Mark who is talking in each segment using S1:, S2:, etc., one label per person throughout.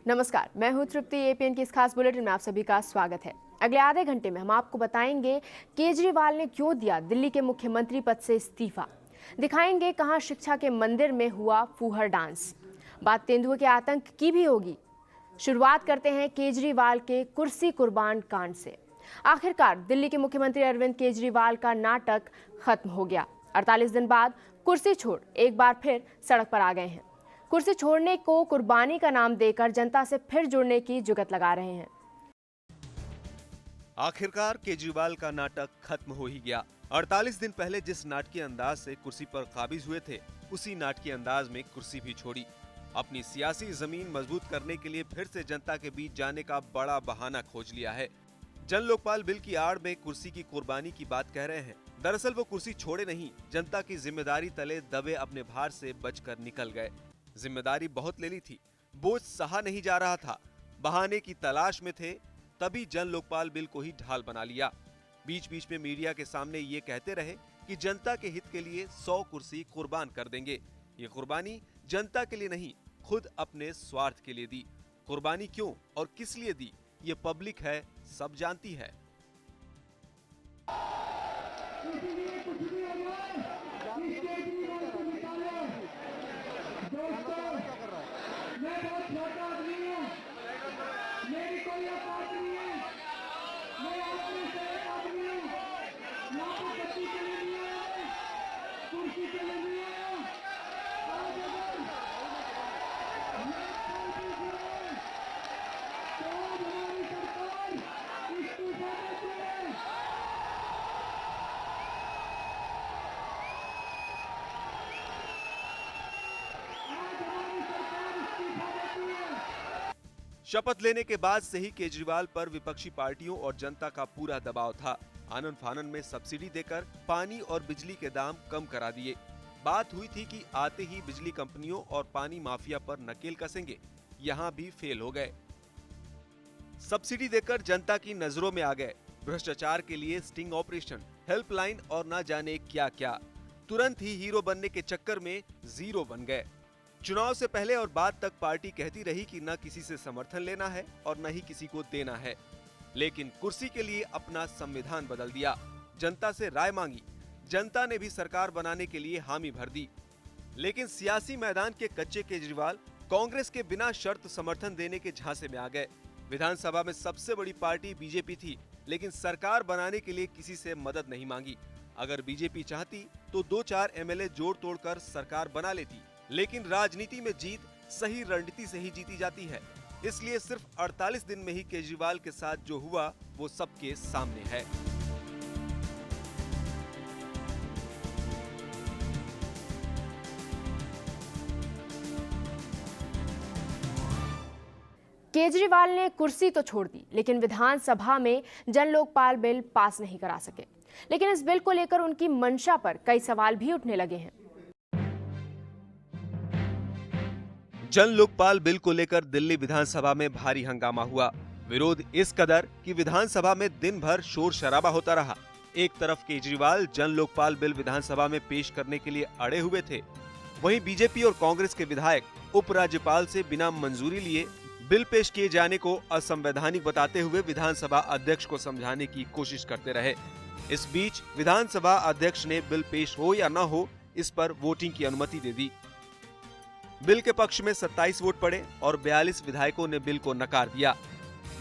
S1: नमस्कार, मैं हूं तृप्ति। एपीएन की इस खास बुलेटिन में आप सभी का स्वागत है। अगले आधे घंटे में हम आपको बताएंगे केजरीवाल ने क्यों दिया दिल्ली के मुख्यमंत्री पद से इस्तीफा, दिखाएंगे कहां शिक्षा के मंदिर में हुआ फूहड़ डांस, बात तेंदुए के आतंक की भी होगी। शुरुआत करते हैं केजरीवाल के कुर्सी कुर्बान कांड से। आखिरकार दिल्ली के मुख्यमंत्री अरविंद केजरीवाल का नाटक खत्म हो गया। 48 दिन बाद कुर्सी छोड़ एक बार फिर सड़क पर आ गए हैं। कुर्सी छोड़ने को कुर्बानी का नाम देकर जनता से फिर जुड़ने की जुगत लगा रहे हैं।
S2: आखिरकार केजरीवाल का नाटक खत्म हो ही गया। 48 दिन पहले जिस नाटकीय अंदाज से कुर्सी पर काबिज हुए थे, उसी नाटकीय अंदाज में कुर्सी भी छोड़ी। अपनी सियासी जमीन मजबूत करने के लिए फिर से जनता के बीच जाने का बड़ा बहाना खोज लिया है। जन लोकपाल बिल की आड़ में कुर्सी की कुर्बानी की बात कह रहे हैं। दरअसल वो कुर्सी छोड़े नहीं, जनता की जिम्मेदारी तले दबे अपने भार से बचकर निकल गए। जिम्मेदारी बहुत ले ली थी, बोझ सहा नहीं जा रहा था, बहाने की तलाश में थे, तभी जन लोकपाल बिल को ही ढाल बना लिया। बीच बीच में मीडिया के सामने ये कहते रहे कि जनता के हित के लिए 100 कुर्सी कुर्बान कर देंगे। ये कुर्बानी जनता के लिए नहीं, खुद अपने स्वार्थ के लिए दी। कुर्बानी क्यों और किस लिए दी, ये पब्लिक है, सब जानती है।
S3: मैं बहुत छोटा आदमी हूँ, मेरी कोई औकात नहीं है, मैं आदमी से एक आदमी हूँ, यहाँ पे गद्दी के लिए नहीं आया, कुर्सी के लिए नहीं आया। आज अगर तो हमारी सरकार इस्तीफा देती है।
S2: शपथ लेने के बाद से ही केजरीवाल पर विपक्षी पार्टियों और जनता का पूरा दबाव था। आनन फानन में सब्सिडी देकर पानी और बिजली के दाम कम करा दिए। बात हुई थी कि आते ही बिजली कंपनियों और पानी माफिया पर नकेल कसेंगे, यहाँ भी फेल हो गए। सब्सिडी देकर जनता की नजरों में आ गए। भ्रष्टाचार के लिए स्टिंग ऑपरेशन, हेल्पलाइन और न जाने क्या क्या। तुरंत ही हीरो बनने के चक्कर में जीरो बन गए। चुनाव से पहले और बाद तक पार्टी कहती रही कि न किसी से समर्थन लेना है और न ही किसी को देना है, लेकिन कुर्सी के लिए अपना संविधान बदल दिया। जनता से राय मांगी, जनता ने भी सरकार बनाने के लिए हामी भर दी। लेकिन सियासी मैदान के कच्चे केजरीवाल कांग्रेस के बिना शर्त समर्थन देने के झांसे में आ गए। विधानसभा में सबसे बड़ी पार्टी बीजेपी थी, लेकिन सरकार बनाने के लिए किसी से मदद नहीं मांगी। अगर बीजेपी चाहती तो 2-4 एमएलए जोड़ तोड़कर सरकार बना लेती, लेकिन राजनीति में जीत सही रणनीति से ही जीती जाती है। इसलिए सिर्फ 48 दिन में ही केजरीवाल के साथ जो हुआ वो सबके सामने है।
S1: केजरीवाल ने कुर्सी तो छोड़ दी, लेकिन विधानसभा में जन लोकपाल बिल पास नहीं करा सके। लेकिन इस बिल को लेकर उनकी मंशा पर कई सवाल भी उठने लगे हैं।
S2: जन लोकपाल बिल को लेकर दिल्ली विधानसभा में भारी हंगामा हुआ। विरोध इस कदर कि विधानसभा में दिन भर शोर शराबा होता रहा। एक तरफ केजरीवाल जन लोकपाल बिल विधानसभा में पेश करने के लिए अड़े हुए थे, वहीं बीजेपी और कांग्रेस के विधायक उपराज्यपाल से बिना मंजूरी लिए बिल पेश किए जाने को असंवैधानिक बताते हुए विधानसभा अध्यक्ष को समझाने की कोशिश करते रहे। इस बीच विधानसभा अध्यक्ष ने बिल पेश हो या न हो, इस पर वोटिंग की अनुमति दे दी। बिल के पक्ष में 27 वोट पड़े और 42 विधायकों ने बिल को नकार दिया।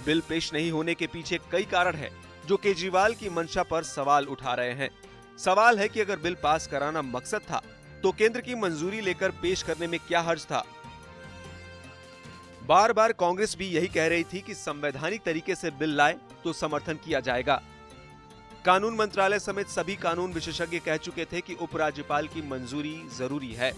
S2: बिल पेश नहीं होने के पीछे कई कारण हैं, जो केजरीवाल की मंशा पर सवाल उठा रहे हैं। सवाल है कि अगर बिल पास कराना मकसद था, तो केंद्र की मंजूरी लेकर पेश करने में क्या हर्ज था। बार बार कांग्रेस भी यही कह रही थी कि संवैधानिक तरीके से बिल लाए तो समर्थन किया जाएगा। कानून मंत्रालय समेत सभी कानून विशेषज्ञ कह चुके थे कि उपराज्यपाल की मंजूरी जरूरी है।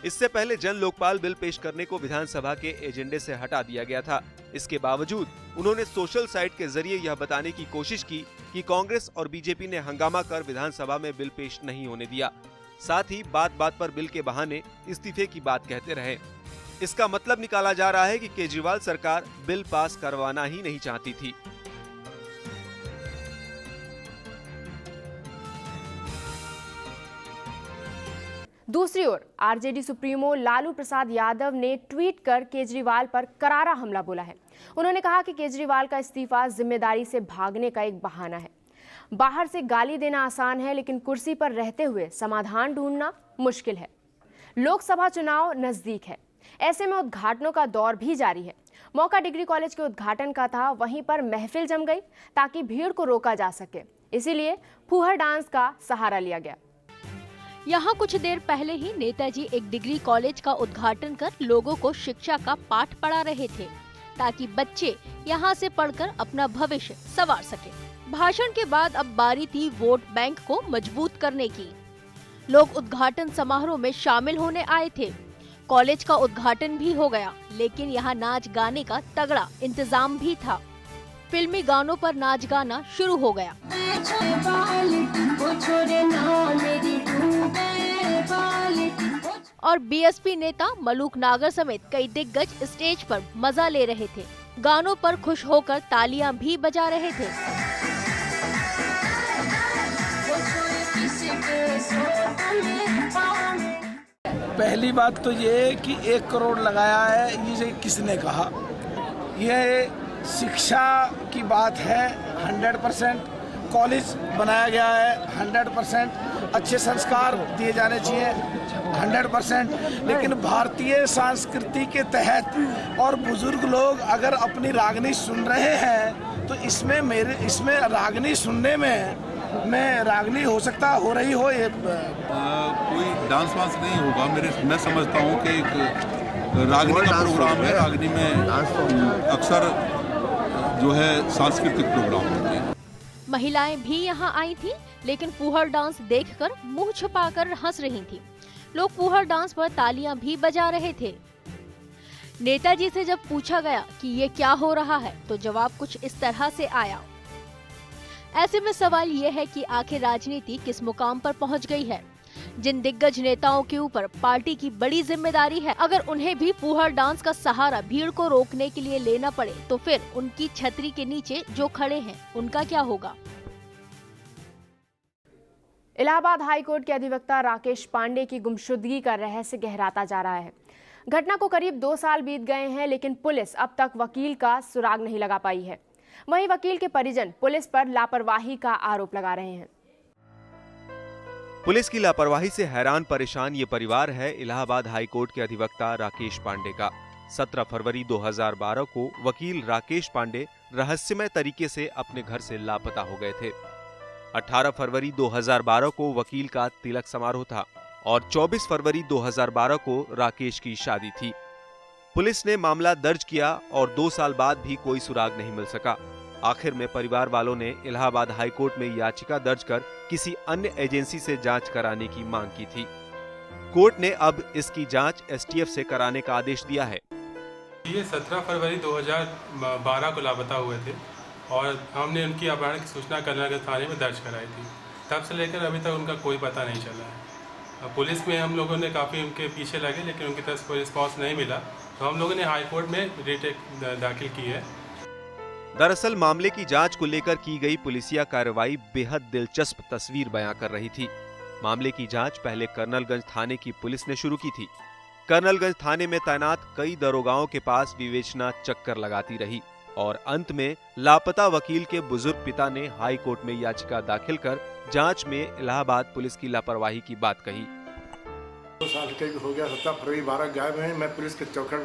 S2: इससे पहले जन लोकपाल बिल पेश करने को विधानसभा के एजेंडे से हटा दिया गया था। इसके बावजूद उन्होंने सोशल साइट के जरिए यह बताने की कोशिश की कि कांग्रेस और बीजेपी ने हंगामा कर विधानसभा में बिल पेश नहीं होने दिया। साथ ही बात बात पर बिल के बहाने इस्तीफे की बात कहते रहे। इसका मतलब निकाला जा रहा है कि केजरीवाल सरकार बिल पास करवाना ही नहीं चाहती थी।
S1: दूसरी ओर आरजेडी सुप्रीमो लालू प्रसाद यादव ने ट्वीट कर केजरीवाल पर करारा हमला बोला है। उन्होंने कहा कि केजरीवाल का इस्तीफा जिम्मेदारी से भागने का एक बहाना है। बाहर से गाली देना आसान है, लेकिन कुर्सी पर रहते हुए समाधान ढूंढना मुश्किल है। लोकसभा चुनाव नजदीक है, ऐसे में उद्घाटनों का दौर भी जारी है। मौका डिग्री कॉलेज के उद्घाटन का था, वहीं पर महफिल जम गई ताकि भीड़ को रोका जा सके, इसीलिए फूहड़ डांस का सहारा लिया गया।
S4: यहाँ कुछ देर पहले ही नेताजी एक डिग्री कॉलेज का उद्घाटन कर लोगों को शिक्षा का पाठ पढ़ा रहे थे, ताकि बच्चे यहाँ से पढ़कर अपना भविष्य संवार सके। भाषण के बाद अब बारी थी वोट बैंक को मजबूत करने की। लोग उद्घाटन समारोह में शामिल होने आए थे। कॉलेज का उद्घाटन भी हो गया, लेकिन यहाँ नाच गाने का तगड़ा इंतजाम भी था। फिल्मी गानों पर नाच गाना शुरू हो गया। और बीएसपी नेता मलूक नागर समेत कई दिग्गज स्टेज पर मजा ले रहे थे। गानों पर खुश होकर तालियां भी बजा रहे थे।
S5: पहली बात तो ये कि 1 करोड़ लगाया है, ये किसने कहा? यह शिक्षा की बात है। 100% कॉलेज बनाया गया है, 100% अच्छे संस्कार दिए जाने चाहिए, 100%। लेकिन भारतीय संस्कृति के तहत और बुजुर्ग लोग अगर अपनी रागनी सुन रहे हैं तो इसमें रागनी सुनने में मैं रागनी हो सकता हो रही हो ये
S6: कोई डांस वांस नहीं होगा। मैं समझता हूँ कि एक रागनी का प्रोग्राम है। रागनी में अक्सर जो है सांस्कृतिक प्रोग्राम होते हैं।
S4: महिलाएं भी यहाँ आई थी, लेकिन फूहड़ डांस देखकर मुंह छुपाकर हंस रही थी। लोग फूहड़ डांस पर तालियां भी बजा रहे थे। नेताजी से जब पूछा गया कि ये क्या हो रहा है, तो जवाब कुछ इस तरह से आया। ऐसे में सवाल ये है कि आखिर राजनीति किस मुकाम पर पहुंच गई है। जिन दिग्गज नेताओं के ऊपर पार्टी की बड़ी जिम्मेदारी है, अगर उन्हें भी फूहड़ डांस का सहारा भीड़ को रोकने के लिए लेना पड़े, तो फिर उनकी छतरी के नीचे जो खड़े हैं उनका क्या होगा?
S1: इलाहाबाद हाईकोर्ट के अधिवक्ता राकेश पांडे की गुमशुदगी का रहस्य गहराता जा रहा है। घटना को करीब 2 साल बीत गए हैं, लेकिन पुलिस अब तक वकील का सुराग नहीं लगा पाई है। वहीं वकील के परिजन पुलिस पर लापरवाही का आरोप लगा रहे हैं।
S2: पुलिस की लापरवाही से हैरान परेशान ये परिवार है इलाहाबाद हाईकोर्ट के अधिवक्ता राकेश पांडे का। 17 फरवरी 2012 को वकील राकेश पांडे रहस्यमय तरीके से अपने घर से लापता हो गए थे। 18 फरवरी 2012 को वकील का तिलक समारोह था और 24 फरवरी 2012 को राकेश की शादी थी। पुलिस ने मामला दर्ज किया और 2 साल बाद भी कोई सुराग नहीं मिल सका। आखिर में परिवार वालों ने इलाहाबाद हाईकोर्ट में याचिका दर्ज कर किसी अन्य एजेंसी से जांच कराने की मांग की थी। कोर्ट ने अब इसकी जांच एसटीएफ से कराने का आदेश दिया है।
S7: ये 17 फरवरी 2012 को लापता हुए थे और हमने उनकी अपहरण की सूचना कर्नलगंज थाने में दर्ज कराई थी। तब से लेकर अभी तक उनका कोई पता नहीं चला है। पुलिस में हम लोगों ने काफ़ी उनके पीछे लगे, लेकिन उनकी तरफ से कोई रिस्पॉन्स नहीं मिला, तो हम लोगों ने हाईकोर्ट में रिट दाखिल की है।
S2: दरअसल मामले की जांच को लेकर की गई पुलिसिया कार्रवाई बेहद दिलचस्प तस्वीर बयां कर रही थी। मामले की जांच पहले कर्नलगंज थाने की पुलिस ने शुरू की थी। कर्नलगंज थाने में तैनात कई दरोगाओं के पास विवेचना चक्कर लगाती रही और अंत में लापता वकील के बुजुर्ग पिता ने हाई कोर्ट में याचिका दाखिल कर जांच में इलाहाबाद पुलिस की लापरवाही की बात कही।
S8: 2 साल के हो गया, 17 फरवरी 12 गायब हैं। मैं पुलिस के चौखट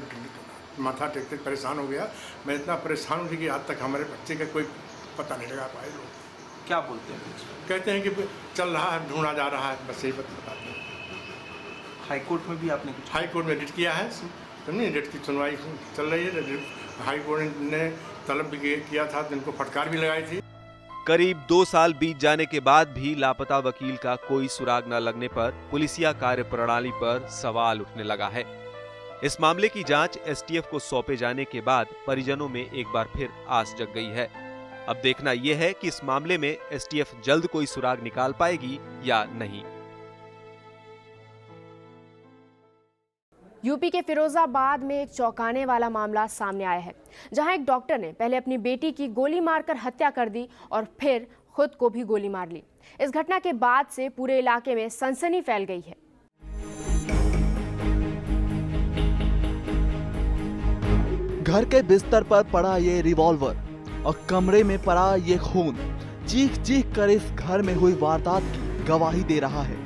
S8: माथा टेकते परेशान हो गया। मैं इतना परेशान हूँ कि आज तक हमारे बच्चे का कोई पता नहीं लगा पाए। लोग
S5: क्या बोलते हैं?
S8: कहते हैं कि चल रहा है, ढूंढा जा रहा है, बस यही बताते हैं।
S5: हाई कोर्ट में भी आपने कुछ?
S8: हाई कोर्ट में रिट किया है, समझिए, रिट की सुनवाई चल रही है। हाई कोर्ट ने तलब भी किया था, जिनको फटकार भी लगाई थी।
S2: करीब 2 साल बीत जाने के बाद भी लापता वकील का कोई सुराग न लगने पर पुलिसिया कार्य प्रणाली पर सवाल उठने लगा है। इस मामले की जांच एसटीएफ को सौंपे जाने के बाद परिजनों में एक बार फिर आस जग गई है। अब देखना यह है कि इस मामले में एसटीएफ जल्द कोई सुराग निकाल पाएगी या नहीं।
S1: यूपी के फिरोजाबाद में एक चौंकाने वाला मामला सामने आया है, जहां एक डॉक्टर ने पहले अपनी बेटी की गोली मारकर हत्या कर दी और फिर खुद को भी गोली मार ली। इस घटना के बाद से पूरे इलाके में सनसनी फैल गई है।
S9: घर के बिस्तर पर पड़ा ये रिवॉल्वर और कमरे में पड़ा ये खून चीख चीख कर इस घर में हुई वारदात की गवाही दे रहा है।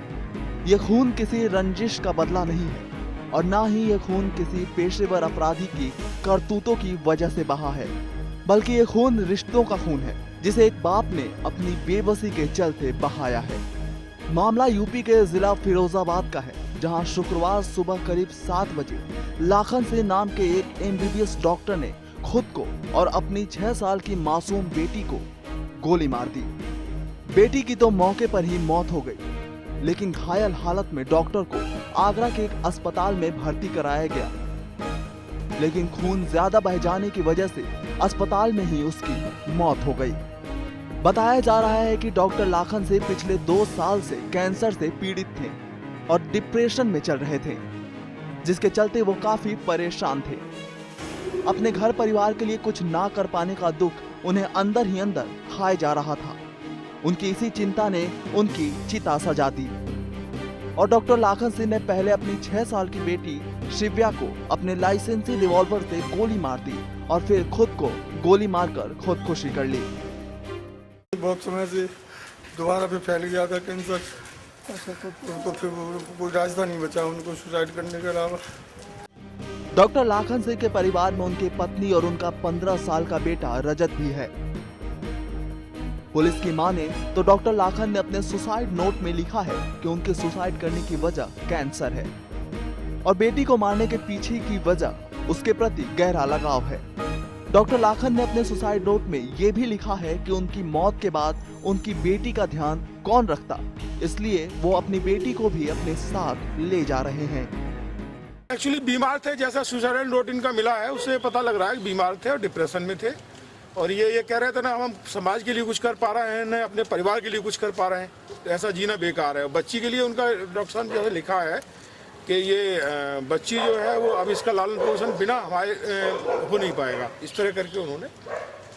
S9: ये खून किसी रंजिश का बदला नहीं है और ना ही ये खून किसी पेशेवर अपराधी की करतूतों की वजह से बहा है, बल्कि ये खून रिश्तों का खून है जिसे एक बाप ने अपनी बेबसी के चलते बहाया है। मामला यूपी के जिला फिरोजाबाद का है, जहां शुक्रवार सुबह करीब 7 बजे लाखन से नाम के एक MBBS डॉक्टर ने खुद को और अपनी 6 साल की मासूम बेटी को गोली मार दी। बेटी की तो मौके पर ही मौत हो गई, लेकिन घायल हालत में डॉक्टर को आगरा के एक अस्पताल में भर्ती कराया गया, लेकिन खून ज्यादा बह जाने की वजह से अस्पताल में ही उसकी मौत हो गई। बताया जा रहा है कि डॉक्टर लाखन से पिछले 2 साल से कैंसर से पीड़ित थे और डिप्रेशन में चल रहे थे, जिसके चलते वो काफी परेशान थे। अपने घर परिवार के लिए कुछ ना कर पाने का दुख उन्हें अंदर ही अंदर खाए जा रहा था। उनकी इसी चिंता ने उनकी चिता सजा दी और डॉक्टर लाखन सिंह ने पहले अपनी 6 साल की बेटी शिव्या को अपने लाइसेंसी रिवॉल्वर से गोली मार दी और फिर खुद को गोली मारकर खुदकुशी कर ली।
S10: बहुत समय से दोबारा फिर फैल गया था कैंसर, तो फिर कोई रास्ता नहीं बचा उनको सुसाइड करने के अलावा।
S9: डॉक्टर लाखन सिंह के परिवार में उनकी पत्नी और उनका 15 साल का बेटा रजत भी है। पुलिस की माने तो डॉक्टर लाखन ने अपने सुसाइड नोट में लिखा है कि उनके सुसाइड करने की वजह कैंसर है और बेटी को मारने के पीछे की वजह उसके प्रति गहरा लगाव है। डॉक्टर लाखन ने अपने सुसाइड नोट में ये भी लिखा है कि उनकी मौत के बाद उनकी बेटी का ध्यान कौन रखता, इसलिए वो अपनी बेटी को भी अपने साथ ले जा रहे हैं।
S10: एक्चुअली बीमार थे, जैसा सुसाइडल नोट इनका मिला है उससे पता लग रहा है कि बीमार थे और डिप्रेशन में थे और ये कह रहे थे ना हम समाज के लिए कुछ कर पा रहे हैं न अपने परिवार के लिए कुछ कर पा रहे हैं, ऐसा जीना बेकार है। बच्ची के लिए उनका डॉक्टर साहब जैसे लिखा है कि ये बच्ची जो है वो अब इसका लालन पोषण बिना हमारे हो नहीं पाएगा, इस तरह करके उन्होंने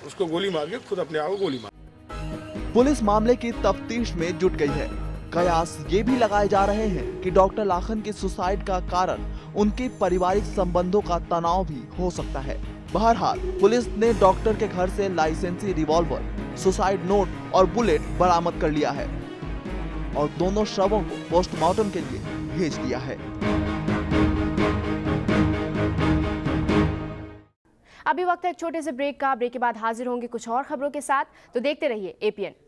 S10: उसको गोली मार के खुद अपने आप को गोली मार।
S9: पुलिस मामले की तफ्तीश में जुट गई है। कयास ये भी लगाए जा रहे हैं कि डॉक्टर लाखन के सुसाइड का कारण उनके पारिवारिक संबंधों का तनाव भी हो सकता है। बहरहाल पुलिस ने डॉक्टर के घर से लाइसेंसी रिवॉल्वर, सुसाइड नोट और बुलेट बरामद कर लिया है और दोनों शवों को पोस्टमार्टम के लिए भेज दिया है।
S1: अभी वक्त है एक छोटे से ब्रेक का। ब्रेक के बाद हाजिर होंगे कुछ और खबरों के साथ, तो देखते रहिए APN।